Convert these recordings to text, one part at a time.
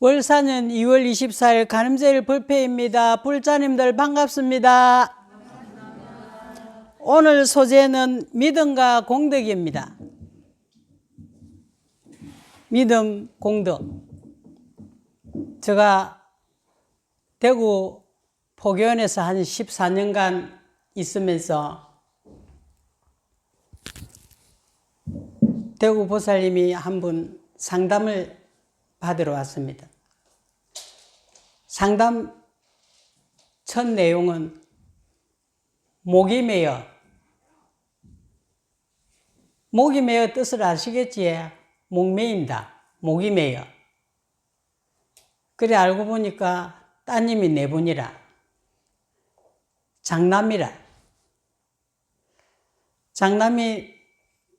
월사년 2월 24일 간음제일 불패입니다. 불자님들 반갑습니다. 오늘 소재는 믿음과 공덕입니다. 믿음, 공덕. 제가 대구 포교원에서 한 14년간 있으면서 대구 보살님이 한 분 상담을 받으러 왔습니다. 상담 첫 내용은 목이 메어. 목이 메어 뜻을 아시겠지? 목 메인다. 목이 메어. 그래 알고 보니까 따님이 네 분이라. 장남이라. 장남이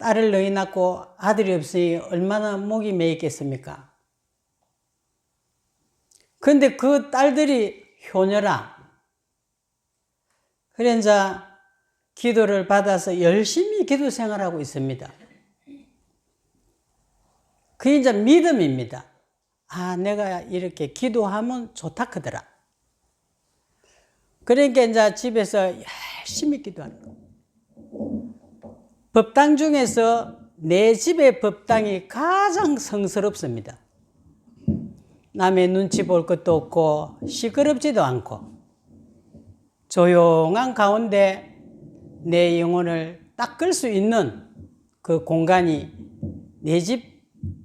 딸을 너희 낳고 아들이 없으니 얼마나 목이 메있겠습니까? 근데 그 딸들이 효녀라. 그래 이제 기도를 받아서 열심히 기도 생활하고 있습니다. 그게 이제 믿음입니다. 아, 내가 이렇게 기도하면 좋다 크더라. 그러니까 이제 집에서 열심히 기도하는 거. 법당 중에서 내 집의 법당이 가장 성스럽습니다. 남의 눈치 볼 것도 없고 시끄럽지도 않고 조용한 가운데 내 영혼을 닦을 수 있는 그 공간이 내 집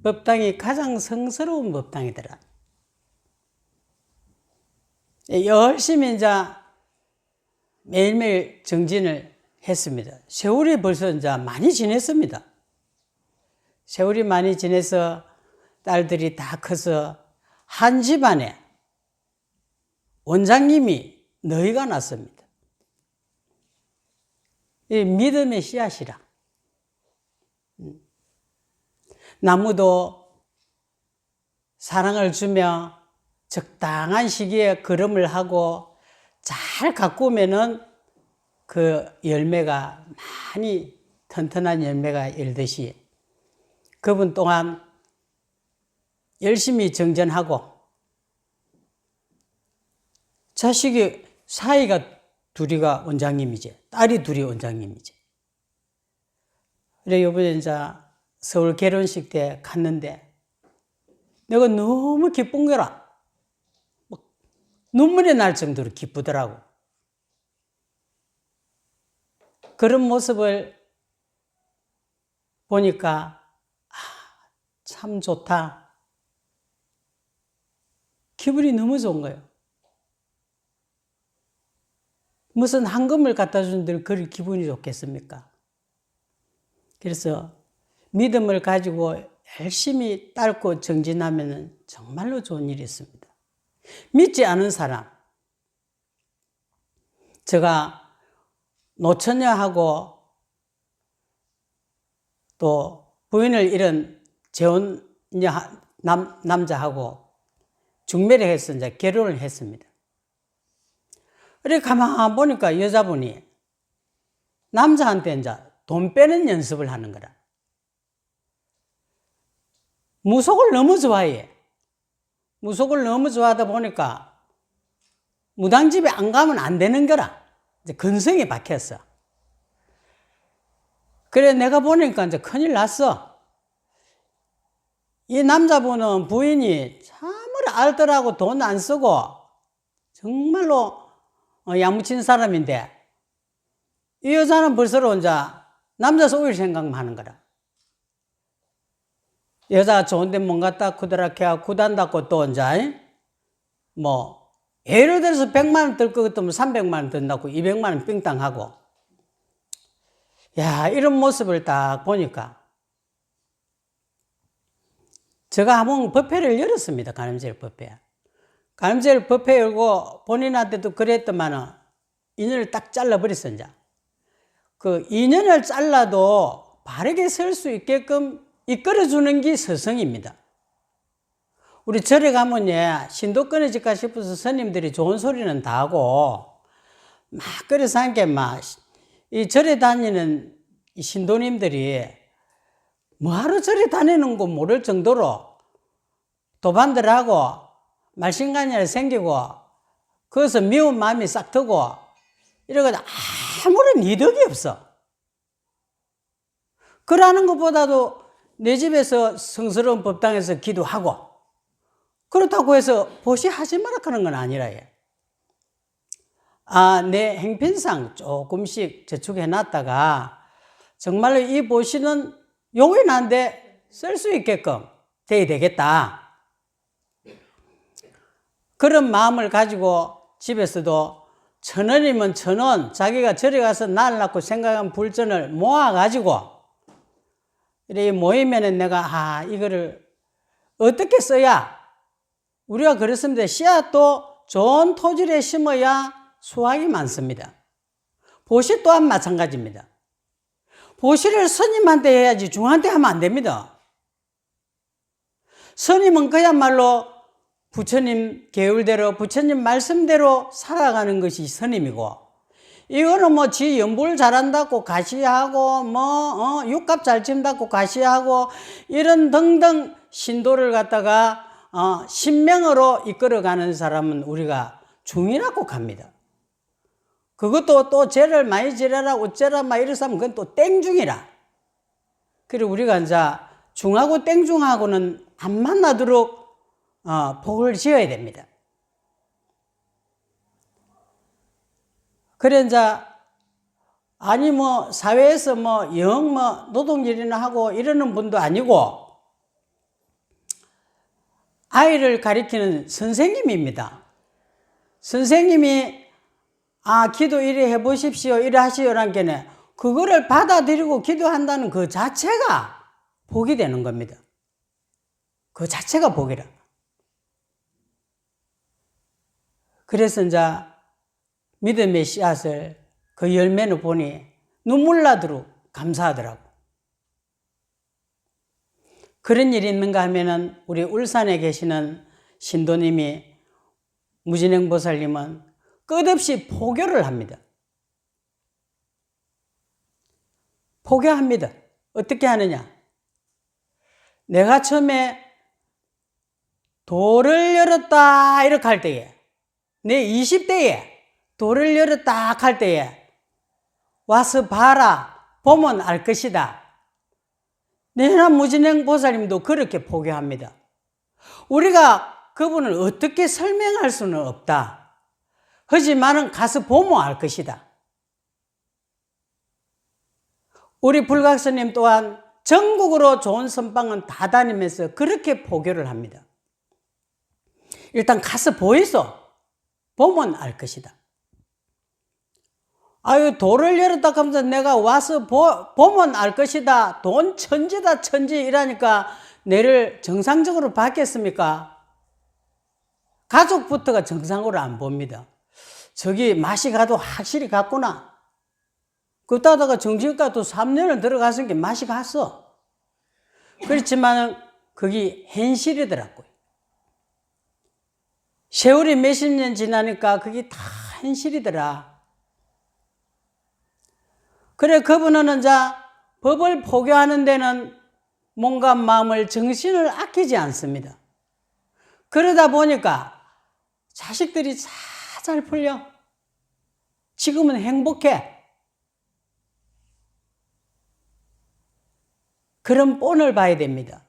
법당이 가장 성스러운 법당이더라. 열심히 이제 매일매일 정진을 했습니다. 세월이 벌써 이제 많이 지냈습니다. 세월이 많이 지내서 딸들이 다 커서 한 집안에 원장님이 너희가 났습니다. 이 믿음의 씨앗이라. 나무도 사랑을 주며 적당한 시기에 걸음을 하고 잘 가꾸면은 그 열매가 많이 튼튼한 열매가 열듯이 그분 또한 열심히 정전하고 자식이 사이가 둘이가 원장님이지 딸이 둘이 원장님이지. 그래 요번에 이제 서울 결혼식 때 갔는데 내가 너무 기쁜 거라. 눈물이 날 정도로 기쁘더라고. 그런 모습을 보니까 참 좋다. 기분이 너무 좋은 거예요. 무슨 황금을 갖다 준들 그리 기분이 좋겠습니까? 그래서 믿음을 가지고 열심히 딸고 정진하면 정말로 좋은 일이 있습니다. 믿지 않은 사람, 제가 노처녀하고 또 부인을 잃은 재혼 남자하고 중매를 해서 이제 결혼을 했습니다. 그래 가만 보니까 여자분이 남자한테 이제 돈 빼는 연습을 하는 거라. 무속을 너무 좋아해. 무속을 너무 좋아하다 보니까 무당집에 안 가면 안 되는 거라. 이제 근성이 박혔어. 그래 내가 보니까 이제 큰일 났어. 이 남자분은 부인이 참으로 알뜰하고 돈 안 쓰고 정말로 야무친 사람인데 이 여자는 벌써 이제 남자 속일 생각만 하는 거라. 여자가 좋은데 뭔 갖다 구드락해야 구단다고 또 이제 뭐 예를 들어서 100만 원 들 것 같으면 300만 원 든다고 200만 원 삥땅하고. 야, 이런 모습을 딱 보니까 제가 한번 법회를 열었습니다. 간음제일 법회. 간음제일 법회 열고 본인한테도 그랬더만은 인연을 딱 잘라버렸어. 이제 그 인연을 잘라도 바르게 설 수 있게끔 이끌어주는 게 스승입니다. 우리 절에 가면 신도 끊어질까 싶어서 스님들이 좋은 소리는 다 하고 막 그래서 한 게 막 이 절에 다니는 이 신도님들이 뭐하러 절에 다니는 거 모를 정도로 도반들하고 말신간이 생기고 거기서 미운 마음이 싹 드고 이러거든 아무런 이득이 없어. 그러는 것보다도 내 집에서 성스러운 법당에서 기도하고 그렇다고 해서 보시 하지 마라 하는 건 아니라 내 행편상 조금씩 저축해 놨다가 정말로 이 보시는 용이 난데 쓸 수 있게끔 돼야 되겠다. 그런 마음을 가지고 집에서도 1,000원이면 1,000원 자기가 절에 가서 날라고 생각한 불전을 모아가지고 이렇게 모이면은 내가 이거를 어떻게 써야 우리가 그렇습니다. 씨앗도 좋은 토질에 심어야 수확이 많습니다. 보시 또한 마찬가지입니다. 보시를 스님한테 해야지 중한테 하면 안 됩니다. 스님은 그야말로 부처님 계율대로 부처님 말씀대로 살아가는 것이 스님이고 이거는 지 연불 잘한다고 가시하고 육갑 잘 친다고 가시하고 이런 등등 신도를 갖다가 신명으로 이끌어가는 사람은 우리가 중이라고 합니다. 그것도 또 죄를 많이 지내라 어째라 막 이래서 하면 그건 또 땡중이라. 그리고 우리가 이제 중하고 땡중하고는 안 만나도록 복을 지어야 됩니다. 그래 이제 사회에서 영 노동일이나 하고 이러는 분도 아니고 아이를 가리키는 선생님입니다. 선생님이 기도 이래 해보십시오 이래 하시오란 게네 그거를 받아들이고 기도한다는 그 자체가 복이 되는 겁니다. 그 자체가 복이라. 그래서 이제 믿음의 씨앗을 그 열매를 보니 눈물 나도록 감사하더라고. 그런 일이 있는가 하면은 우리 울산에 계시는 신도님이 무진행보살님은 끝없이 포교를 합니다. 포교합니다. 어떻게 하느냐? 내가 처음에 도를 열었다 이렇게 할 때에 내 20대에 도를 열었다 할 때에 와서 봐라 보면 알 것이다. 내나 무진행 보살님도 그렇게 포교합니다. 우리가 그분을 어떻게 설명할 수는 없다. 하지만은 가서 보면 알 것이다. 우리 불각스님 또한 전국으로 좋은 선방은 다 다니면서 그렇게 포교를 합니다. 일단 가서 보이소. 보면 알 것이다. 도를 열었다 하면서 내가 와서 보면 알 것이다. 돈 천지다 천지 이라니까 내를 정상적으로 받겠습니까? 가족부터가 정상으로 안 봅니다. 저기 맛이 가도 확실히 갔구나. 그러다가 정신과 또 3년을 들어갔으니까 맛이 갔어. 그렇지만 그게 현실이더라고요. 세월이 몇십 년 지나니까 그게 다 현실이더라. 그래 그분은 이제 법을 포교하는 데는 몸과 마음을 정신을 아끼지 않습니다. 그러다 보니까 자식들이 잘 풀려. 지금은 행복해. 그런 본을 봐야 됩니다.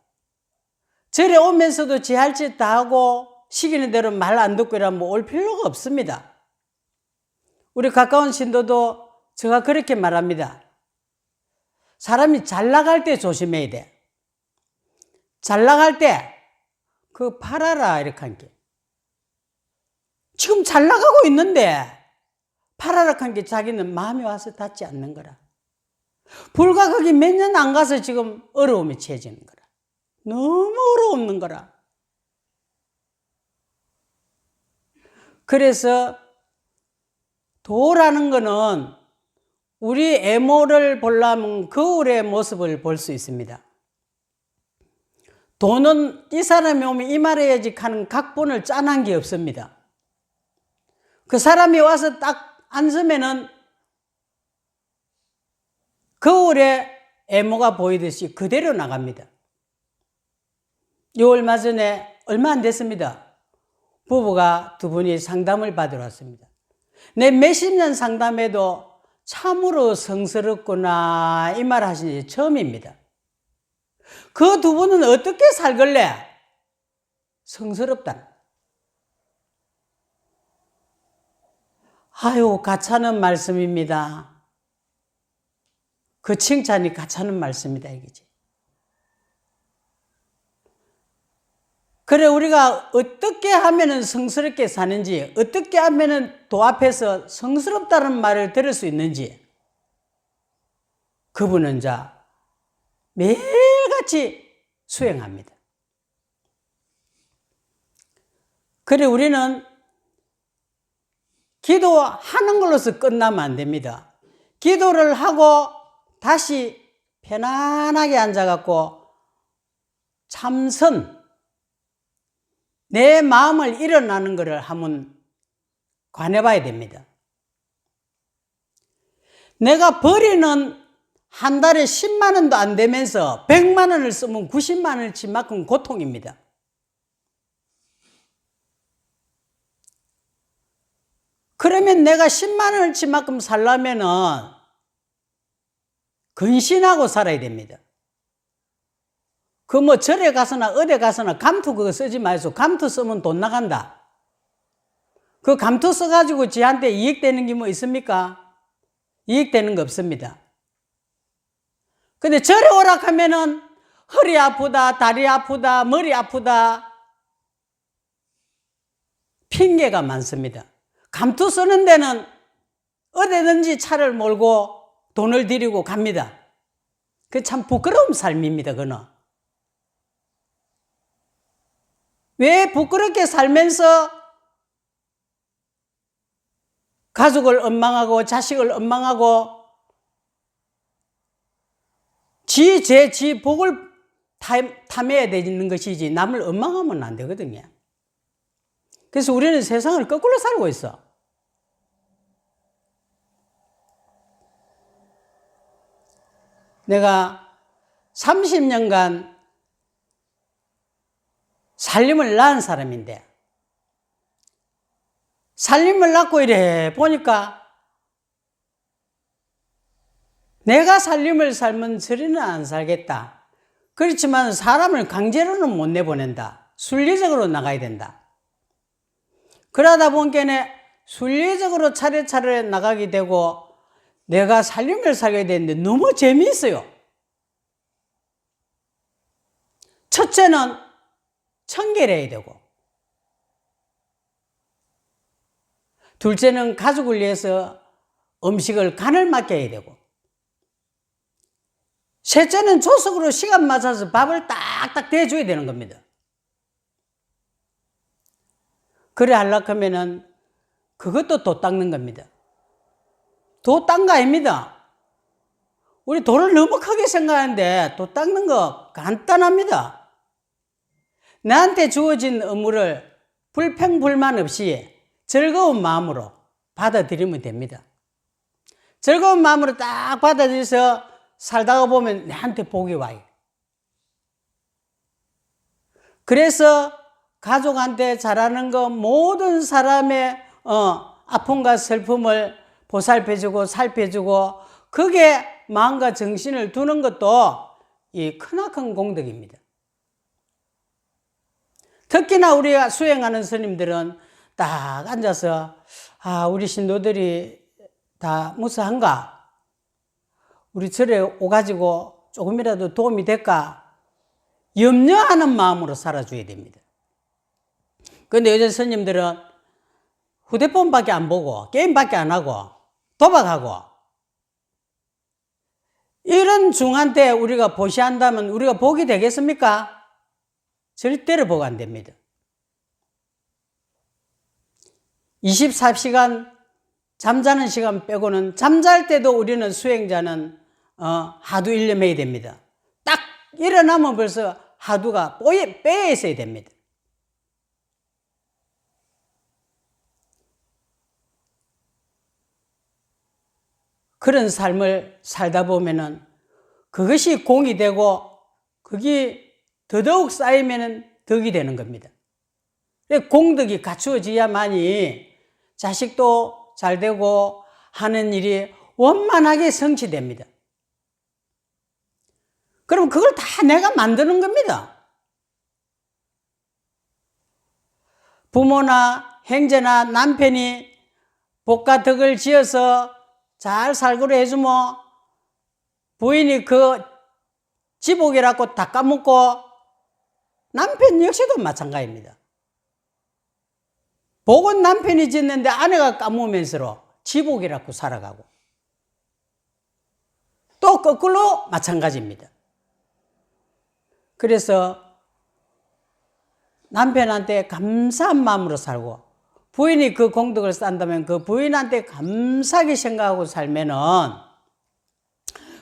절에 오면서도 지 할 짓 다 하고 시키는 대로 말 안 듣고 이러면 올 필요가 없습니다. 우리 가까운 신도도 제가 그렇게 말합니다. 사람이 잘 나갈 때 조심해야 돼. 잘 나갈 때 그거 팔아라 이렇게 한 게. 지금 잘 나가고 있는데 팔아라 한 게 자기는 마음이 와서 닿지 않는 거라. 불과 거기 몇 년 안 가서 지금 어려움에 처해지는 거라. 너무 어려운 거라. 그래서 도라는 거는 우리 애모를 보려면 거울의 모습을 볼 수 있습니다. 도는 이 사람이 오면 이 말해야지 하는 각본을 짜놓은 게 없습니다. 그 사람이 와서 딱 앉으면은 거울에 애모가 보이듯이 그대로 나갑니다. 요 얼마 전에 얼마 안 됐습니다. 부부가 두 분이 상담을 받으러 왔습니다. 내 몇십 년 상담에도 참으로 성스럽구나 이 말 하신 지 처음입니다. 그 두 분은 어떻게 살길래 성스럽다. 아유, 가차는 말씀입니다. 그 칭찬이 가차는 말씀이다 이거지. 그래, 우리가 어떻게 하면은 성스럽게 사는지, 어떻게 하면은 도 앞에서 성스럽다는 말을 들을 수 있는지, 그분은 자 매일같이 수행합니다. 그래, 우리는 기도하는 걸로서 끝나면 안 됩니다. 기도를 하고 다시 편안하게 앉아갖고 참선, 내 마음을 일어나는 것을 한번 관해봐야 됩니다. 내가 버리는 한 달에 10만 원도 안 되면서 100만 원을 쓰면 90만 원치만큼 고통입니다. 그러면 내가 10만 원치만큼 살려면은 근신하고 살아야 됩니다. 그 뭐 절에 가서나 어디 가서나 감투 그거 쓰지 마이소. 감투 쓰면 돈 나간다. 그 감투 써가지고 지한테 이익되는 게 뭐 있습니까? 이익되는 거 없습니다. 근데 절에 오락하면은 허리 아프다, 다리 아프다, 머리 아프다 핑계가 많습니다. 감투 쓰는 데는 어디든지 차를 몰고 돈을 들이고 갑니다. 그 참 부끄러운 삶입니다. 그는 왜 부끄럽게 살면서 가족을 원망하고 자식을 원망하고 지 복을 탐해야 되는 것이지 남을 원망하면 안 되거든요. 그래서 우리는 세상을 거꾸로 살고 있어. 내가 30년간 살림을 낳은 사람인데 살림을 낳고 이래 보니까 내가 살림을 살면 저리는 안 살겠다. 그렇지만 사람을 강제로는 못 내보낸다. 순리적으로 나가야 된다. 그러다 보니까 순리적으로 차례차례 나가게 되고 내가 살림을 살게 되는데 너무 재미있어요. 첫째는 청결해야 되고, 둘째는 가족을 위해서 음식을 간을 맡겨야 되고, 셋째는 조석으로 시간 맞춰서 밥을 딱딱 대줘야 되는 겁니다. 그래 하려고 하면은 그것도 도 닦는 겁니다. 도 닦는 거 아닙니다. 우리 도를 너무 크게 생각하는데 도 닦는 거 간단합니다. 나한테 주어진 업무를 불평불만 없이 즐거운 마음으로 받아들이면 됩니다. 즐거운 마음으로 딱 받아들여서 살다가 보면 나한테 복이 와요. 그래서 가족한테 잘하는 거 모든 사람의 아픔과 슬픔을 보살펴주고 살펴주고 그게 마음과 정신을 두는 것도 이 크나큰 공덕입니다. 특히나 우리가 수행하는 스님들은 딱 앉아서 우리 신도들이 다 무사한가? 우리 절에 오가지고 조금이라도 도움이 될까? 염려하는 마음으로 살아줘야 됩니다. 그런데 요즘 스님들은 휴대폰밖에 안 보고 게임밖에 안 하고 도박하고 이런 중한테 우리가 보시한다면 우리가 복이 되겠습니까? 절대로 복 안 됩니다. 24시간 잠자는 시간 빼고는 잠잘 때도 우리는 수행자는 하두 일념해야 됩니다. 딱 일어나면 벌써 하두가 빼어 있어야 됩니다. 그런 삶을 살다 보면은 그것이 공이 되고 그게 더더욱 쌓이면은 덕이 되는 겁니다. 공덕이 갖추어져야만이 자식도 잘 되고 하는 일이 원만하게 성취됩니다. 그럼 그걸 다 내가 만드는 겁니다. 부모나 형제나 남편이 복과 덕을 지어서 잘 살고를 해주면 부인이 그 지복이라고 다 까먹고 남편 역시도 마찬가지입니다. 복은 남편이 짓는데 아내가 까먹으면서 지복이라고 살아가고 또 거꾸로 마찬가지입니다. 그래서 남편한테 감사한 마음으로 살고 부인이 그 공덕을 쌓는다면 그 부인한테 감사하게 생각하고 살면은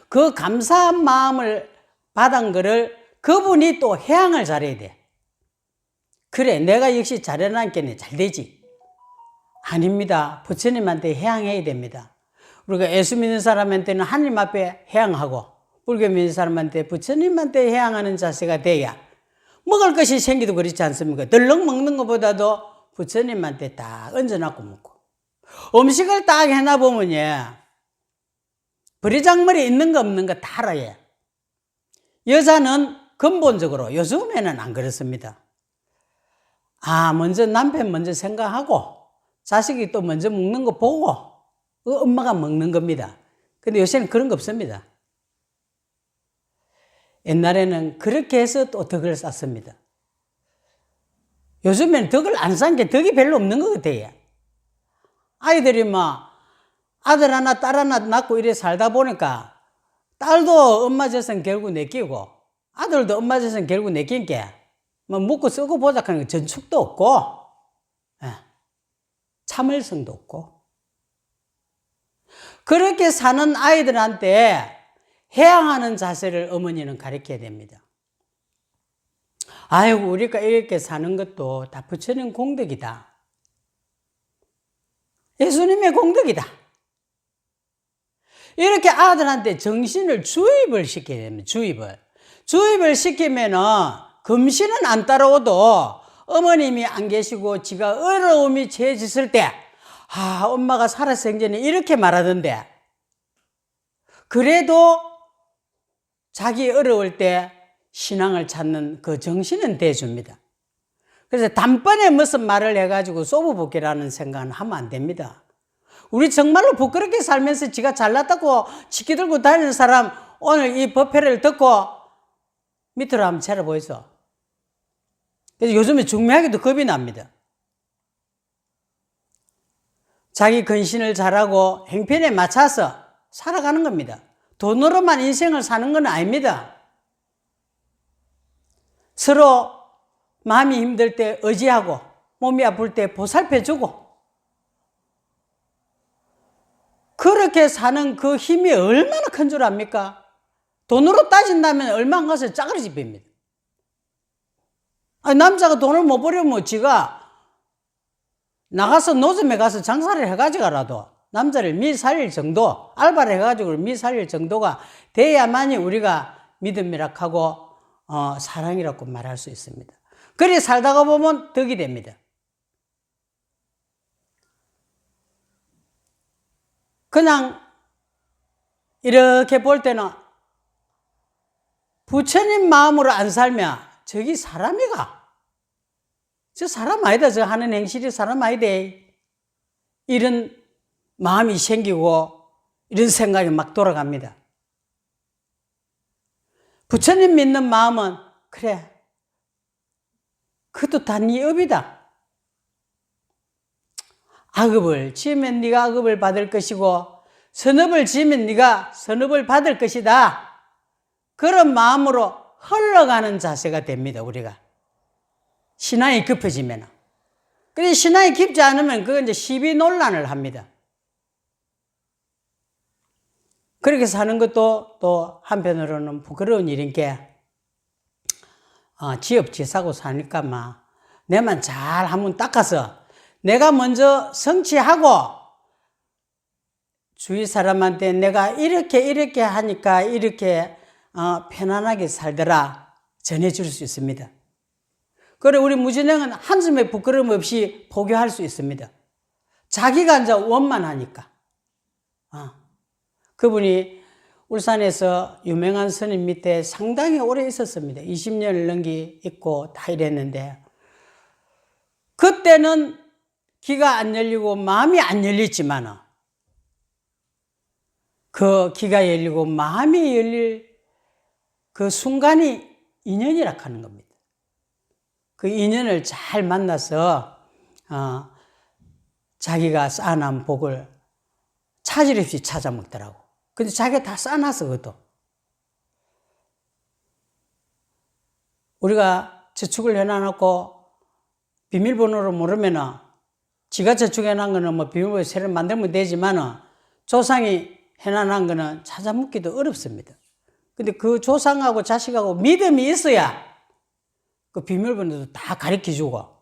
그 감사한 마음을 받은 거를 그분이 또 회양을 잘해야 돼. 그래, 내가 역시 잘해놨겠네. 잘 되지. 아닙니다. 부처님한테 회양해야 됩니다. 우리가 예수 믿는 사람한테는 하나님 앞에 회양하고 불교 믿는 사람한테 부처님한테 회양하는 자세가 돼야 먹을 것이 생기도 그렇지 않습니까? 덜렁 먹는 것보다도 부처님한테 딱 얹어놓고 먹고 음식을 딱 해놔보면 버리장머리 있는 거 없는 거 다 알아요. 여자는 근본적으로 요즘에는 안 그렇습니다. 먼저 남편 먼저 생각하고 자식이 또 먼저 먹는 거 보고 엄마가 먹는 겁니다. 근데 요새는 그런 거 없습니다. 옛날에는 그렇게 해서 또 덕을 쌓습니다. 요즘에는 덕을 안 쌓은 게 덕이 별로 없는 것 같아요. 아이들이 아들 하나 딸 하나 낳고 이래 살다 보니까 딸도 엄마 재산 결국 내끼고 아들도 엄마 재산 결국 내낀 게 먹고 쓰고 보자 하는 전축도 없고 참을성도 없고 그렇게 사는 아이들한테 회양하는 자세를 어머니는 가르쳐야 됩니다. 아이고 우리가 이렇게 사는 것도 다 부처님 공덕이다. 예수님의 공덕이다. 이렇게 아들한테 정신을 주입을 시켜야 됩니다. 주입을 시키면은 금신은 안 따라오도 어머님이 안 계시고 지가 어려움이 처해졌을 때 엄마가 살았을 전에 이렇게 말하던데 그래도 자기 어려울 때 신앙을 찾는 그 정신은 돼줍니다. 그래서 단번에 무슨 말을 해가지고 소부복귀라는 생각은 하면 안 됩니다. 우리 정말로 부끄럽게 살면서 지가 잘났다고 치키 들고 다니는 사람 오늘 이 법회를 듣고 밑으로 한번 차려보이소. 그래서 요즘에 중매하기도 겁이 납니다. 자기 근신을 잘하고 행편에 맞춰서 살아가는 겁니다. 돈으로만 인생을 사는 건 아닙니다. 서로 마음이 힘들 때 의지하고 몸이 아플 때 보살펴주고 그렇게 사는 그 힘이 얼마나 큰 줄 압니까? 돈으로 따진다면 얼마 안 가서 짜그리 집입니다. 남자가 돈을 못 벌이면 지가 나가서 노점에 가서 장사를 해가지고라도 남자를 미살릴 정도, 알바를 해가지고 미살릴 정도가 돼야만이 우리가 믿음이라고 사랑이라고 말할 수 있습니다. 그래 살다가 보면 덕이 됩니다. 그냥 이렇게 볼 때는 부처님 마음으로 안 살면 저기 사람이가 저 사람 아니다. 저 하는 행실이 사람 아니다. 이런 마음이 생기고 이런 생각이 막 돌아갑니다. 부처님 믿는 마음은 그래 그것도 다 네 업이다. 악업을 지으면 네가 악업을 받을 것이고 선업을 지으면 네가 선업을 받을 것이다. 그런 마음으로 흘러가는 자세가 됩니다. 우리가 신앙이 깊어지면. 그런데 신앙이 깊지 않으면 그건 이제 시비 논란을 합니다. 그렇게 사는 것도 또 한편으로는 부끄러운 일인 게 지업지사고 사니까 내만 잘 한번 닦아서 내가 먼저 성취하고 주위 사람한테 내가 이렇게 하니까 이렇게 편안하게 살더라 전해줄 수 있습니다. 그래, 우리 무진행은 한숨에 부끄러움 없이 포교할 수 있습니다. 자기가 이제 원만하니까. 그분이 울산에서 유명한 스님 밑에 상당히 오래 있었습니다. 20년을 넘게 있고 다 이랬는데, 그때는 귀가 안 열리고 마음이 안 열렸지만, 그 귀가 열리고 마음이 열릴 그 순간이 인연이라 하는 겁니다. 그 인연을 잘 만나서 자기가 쌓아놓은 복을 차질 없이 찾아 먹더라고. 근데 자기가 다 쌓아놨어, 그것도. 우리가 저축을 해놔놓고 비밀번호를 모르면은 지가 저축해놓은 거는 뭐 비밀번호 새로 만들면 되지만은 조상이 해놔놓은 거는 찾아 묻기도 어렵습니다. 근데 그 조상하고 자식하고 믿음이 있어야 그 비밀번호도 다 가르쳐주고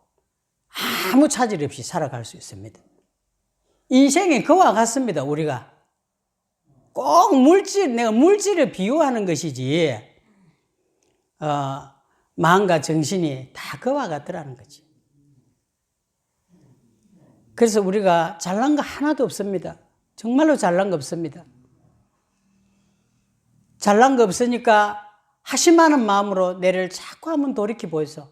아무 차질 없이 살아갈 수 있습니다. 인생이 그와 같습니다, 우리가. 꼭 내가 물질을 비유하는 것이지, 마음과 정신이 다 그와 같더라는 거지. 그래서 우리가 잘난 거 하나도 없습니다. 정말로 잘난 거 없습니다. 잘난 거 없으니까 하심하는 마음으로 내를 자꾸 한번 돌이켜 보이소.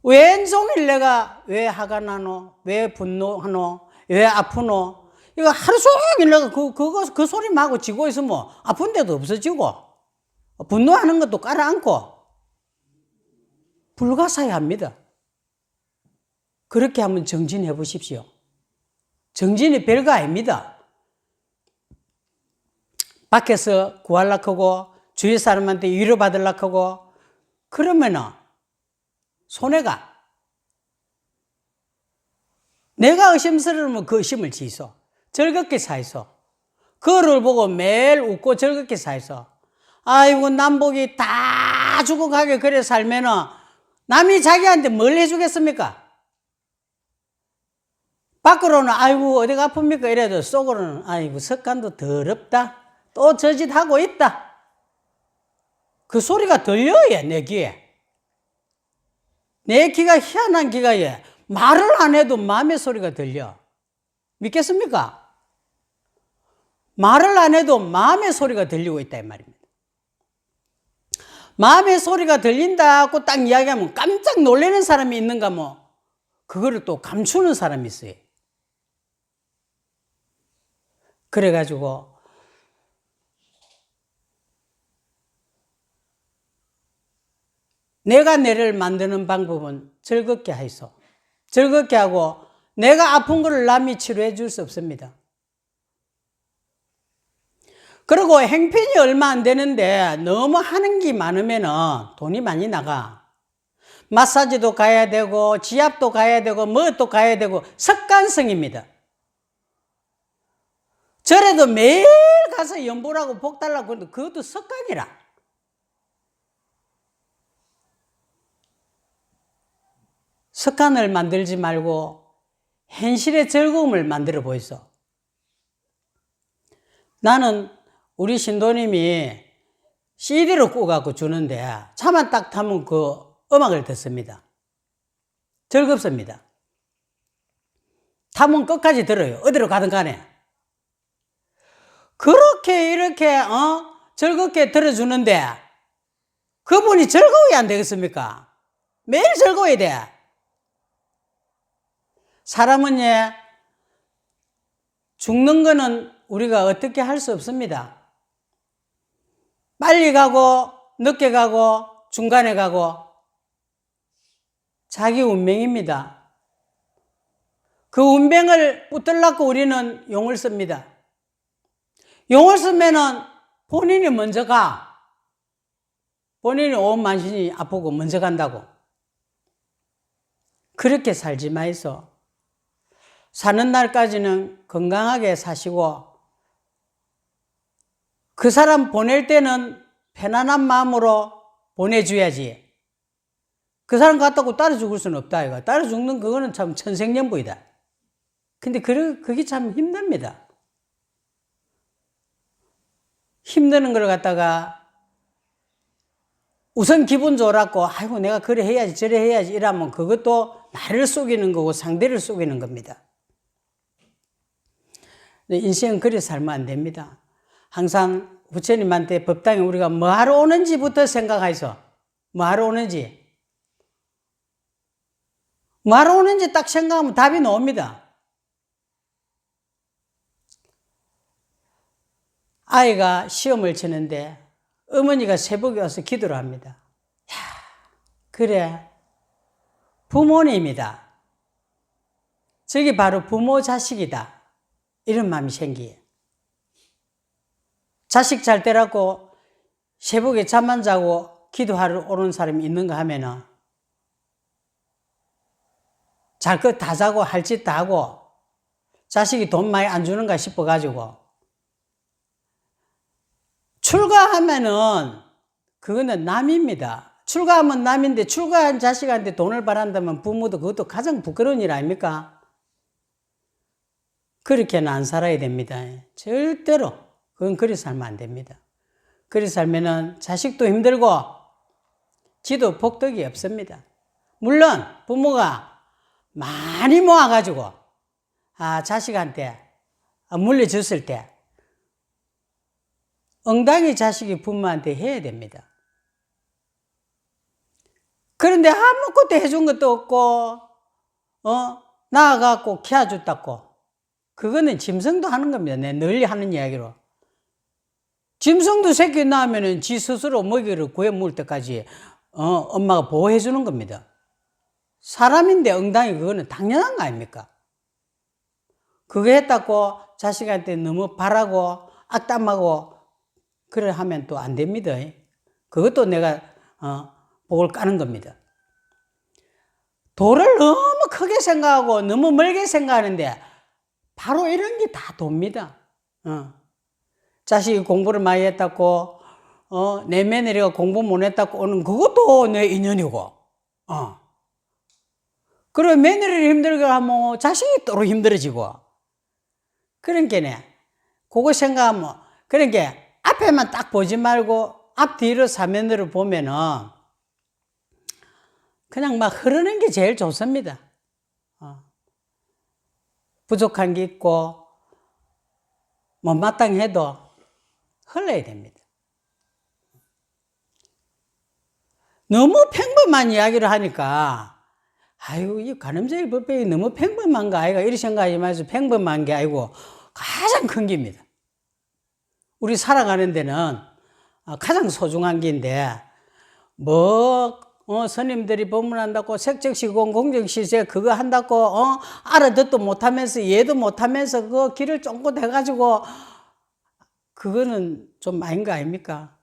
왼종일 내가 왜 화가 나노? 왜 분노하노? 왜 아프노? 이거 하루 종일 내가 그 소리만 하고 지고 있으면 아픈 데도 없어지고, 분노하는 것도 깔아앉고, 불가사의합니다. 그렇게 한번 정진해 보십시오. 정진이 별거 아닙니다. 밖에서 구하려고 하고, 주위 사람한테 위로받으려고 하고, 그러면은, 손해가. 내가 의심스러우면 그 의심을 지이소. 즐겁게 사이소. 그거를 보고 매일 웃고 즐겁게 사이소. 아이고, 남복이 다 죽어가게 그래 살면은, 남이 자기한테 뭘 해주겠습니까? 밖으로는 아이고 어디가 아픕니까 이래도 속으로는 아이고 석간도 더럽다, 또 저짓하고 있다, 그 소리가 들려요. 내 귀에. 내 귀가 희한한 귀가 말을 안 해도 마음의 소리가 들려. 믿겠습니까? 말을 안 해도 마음의 소리가 들리고 있다 이 말입니다. 마음의 소리가 들린다고 딱 이야기하면 깜짝 놀라는 사람이 있는가 뭐, 그거를 또 감추는 사람이 있어요. 그래가지고 내가 내를 만드는 방법은 즐겁게 하이소. 즐겁게 하고, 내가 아픈 거를 남이 치료해 줄 수 없습니다. 그리고 행편이 얼마 안 되는데 너무 하는 게 많으면 돈이 많이 나가. 마사지도 가야 되고 지압도 가야 되고 뭐도 가야 되고 습관성입니다. 저래도 매일 가서 연보라고 복 달라고 하는데 그것도 습관이라. 습관을 만들지 말고 현실의 즐거움을 만들어 보이소. 나는 우리 신도님이 CD로 꽂아갖고 주는데 차만 딱 타면 그 음악을 듣습니다. 즐겁습니다. 타면 끝까지 들어요. 어디로 가든 간에. 그렇게 이렇게 즐겁게 들어주는데 그분이 즐거워야 안 되겠습니까? 매일 즐거워야 돼. 사람은 죽는 거는 우리가 어떻게 할 수 없습니다. 빨리 가고 늦게 가고 중간에 가고 자기 운명입니다. 그 운명을 붙들려고 우리는 용을 씁니다. 용을 쓰면은 본인이 먼저 가. 본인이 온 만신이 아프고 먼저 간다고. 그렇게 살지 마이소. 사는 날까지는 건강하게 사시고, 그 사람 보낼 때는 편안한 마음으로 보내줘야지. 그 사람 갔다고 따라 죽을 수는 없다 이거. 따라 죽는 그거는 참 천생연분이다. 근데 그게 참 힘듭니다. 힘드는 걸 갖다가 우선 기분 좋았고, 아이고, 내가 그래 해야지, 저래 해야지, 이러면 그것도 나를 속이는 거고 상대를 속이는 겁니다. 인생은 그래 살면 안 됩니다. 항상 부처님한테 법당에 우리가 뭐 하러 오는지부터 생각해서, 뭐 하러 오는지 딱 생각하면 답이 나옵니다. 아이가 시험을 치는데 어머니가 새벽에 와서 기도를 합니다. 야, 그래, 부모님이다. 저게 바로 부모 자식이다. 이런 마음이 생기에. 자식 잘 되라고 새벽에 잠 안 자고 기도하러 오는 사람이 있는가 하면은 잘 것 다 자고 할 짓 다 하고 자식이 돈 많이 안 주는가 싶어가지고 출가하면은 그거는 남입니다. 출가하면 남인데 출가한 자식한테 돈을 바란다면 부모도 그것도 가장 부끄러운 일 아닙니까? 그렇게는 안 살아야 됩니다. 절대로 그건 그리 살면 안 됩니다. 그리 살면은 자식도 힘들고 지도 복덕이 없습니다. 물론 부모가 많이 모아가지고 자식한테 물려줬을 때 엉덩이 자식이 부모한테 해야 됩니다. 그런데 아무것도 해준 것도 없고 나아가고 키워줬다고 그거는 짐승도 하는 겁니다. 내가 늘 하는 이야기로. 짐승도 새끼 낳으면은 지 스스로 먹이를 구해 먹을 때까지 엄마가 보호해 주는 겁니다. 사람인데 엉덩이 그거는 당연한 거 아닙니까? 그거 했다고 자식한테 너무 바라고 악담하고 그래 하면 또 안 됩니다. 그것도 내가 복을 까는 겁니다. 도를 너무 크게 생각하고 너무 멀게 생각하는데 바로 이런 게 다 돕니다. 자식이 공부를 많이 했다고 내 며느리가 공부 못했다고 오는 그것도 내 인연이고 그리고 며느리를 힘들게 하면 자식이 또 힘들어지고 그러니까 그거 생각하면 그러니까 앞에만 딱 보지 말고 앞뒤로 사면으로 보면은 그냥 막 흐르는 게 제일 좋습니다. 부족한 게 있고 못마땅해도 흘러야 됩니다. 너무 평범한 이야기를 하니까 아이고 이 간음제일 법칙이 너무 평범한가 아이가 이렇게 생각하지 마시고 평범한 게 아니고 가장 큰 겁니다. 우리 살아가는 데는 가장 소중한 게인데 스님들이 법문한다고 색적시공 공적시세 그거 한다고 알아듣도 못하면서 이해도 못하면서 그 길을 쫑긋 해가지고 그거는 좀 아닌 거 아닙니까?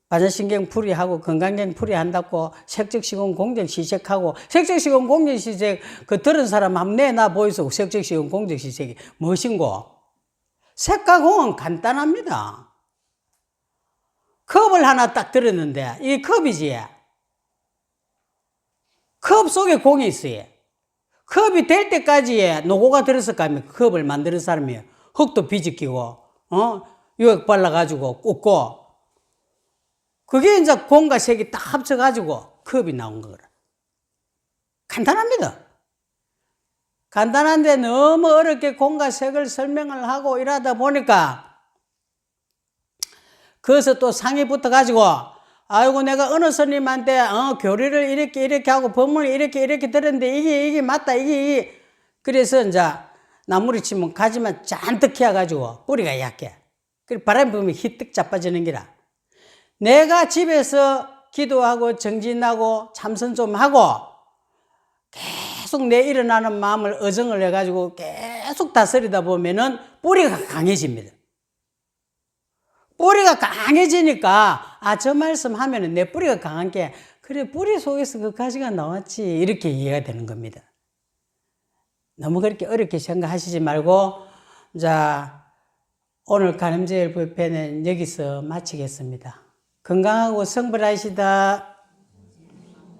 반야신경 풀이하고 건강경 풀이한다고 색적시공 공적시색하고 색적시공 공적시색 그 들은 사람 한번 내놔 보이소. 색적시공 공적시색이 무엇인고? 색가공은 간단합니다. 컵을 하나 딱 들었는데 이 컵이지. 컵 속에 공이 있어요. 컵이 될 때까지 노고가 들었을 거 아닙니까? 컵을 만드는 사람이 흙도 비집기고 유액 발라가지고 꽂고 그게 이제 공과 색이 딱 합쳐가지고 컵이 나온 거라. 간단합니다. 간단한데 너무 어렵게 공과 색을 설명을 하고 이러다 보니까 거기서 또 상이 붙어가지고 아이고 내가 어느 스님한테 교리를 이렇게 하고 법문을 이렇게 들었는데 이게 맞다 이게 그래서 이제 나무를 치면 가지만 잔뜩 키워가지고 뿌리가 약해. 그리고 바람이 불면 히뜩 자빠지는 기라. 내가 집에서 기도하고 정진하고 참선 좀 하고 계속 내 일어나는 마음을 어정을 해가지고 계속 다스리다 보면은 뿌리가 강해집니다. 뿌리가 강해지니까 저 말씀 하면은 내 뿌리가 강한 게 그래 뿌리 속에서 그 가지가 나왔지 이렇게 이해가 되는 겁니다. 너무 그렇게 어렵게 생각하시지 말고 자 오늘 간음제일 법회는 여기서 마치겠습니다. 건강하고 성불하시다.